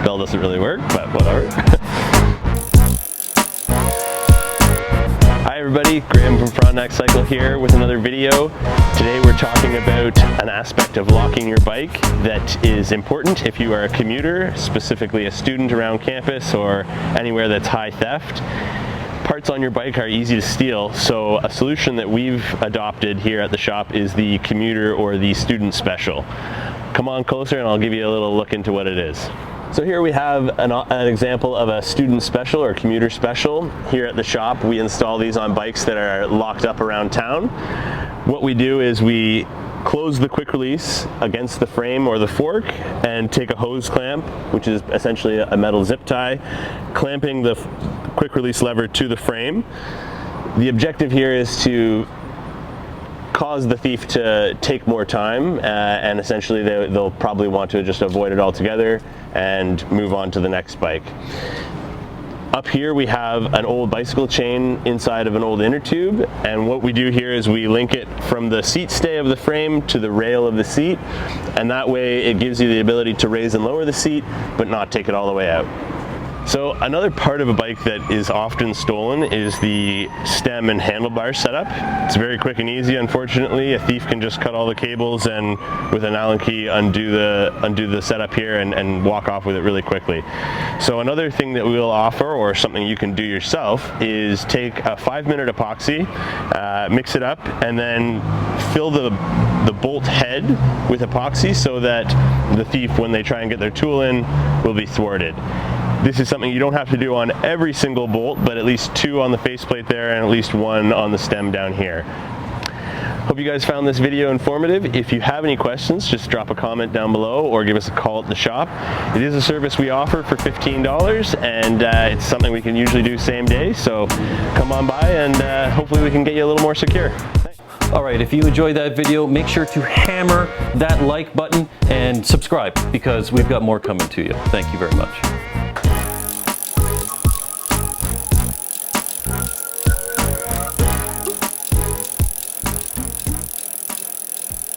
Bell doesn't really work, but whatever. Hi everybody, Graeme from Frontenac Cycle here with another video. Today we're talking about an aspect of locking your bike that is important if you are a commuter, specifically a student around campus or anywhere that's high theft. Parts on your bike are easy to steal, so a solution that we've adopted here at the shop is the commuter or the student special. Come on closer and I'll give you a little look into what it is. So here we have an example of a student special or commuter special. Here at the shop we install these on bikes that are locked up around town. What we do is we close the quick release against the frame or the fork and take a hose clamp, which is essentially a metal zip tie, clamping the quick release lever to the frame. The objective here is to cause the thief to take more time and essentially they'll probably want to just avoid it altogether and move on to the next bike. Up here we have an old bicycle chain inside of an old inner tube, and what we do here is we link it from the seat stay of the frame to the rail of the seat, and that way it gives you the ability to raise and lower the seat but not take it all the way out. So another part of a bike that is often stolen is the stem and handlebar setup. It's very quick and easy. Unfortunately, a thief can just cut all the cables and with an Allen key undo the setup here and walk off with it really quickly. So another thing that we'll offer, or something you can do yourself, is take a 5-minute epoxy, mix it up, and then fill the bolt head with epoxy so that the thief, when they try and get their tool in, will be thwarted. This is something you don't have to do on every single bolt, but at least 2 on the faceplate there and at least 1 on the stem down here. Hope you guys found this video informative. If you have any questions, just drop a comment down below or give us a call at the shop. It is a service we offer for $15 and it's something we can usually do same day, so come on by and hopefully we can get you a little more secure. Thanks. All right, if you enjoyed that video, make sure to hammer that like button and subscribe because we've got more coming to you. Thank you very much.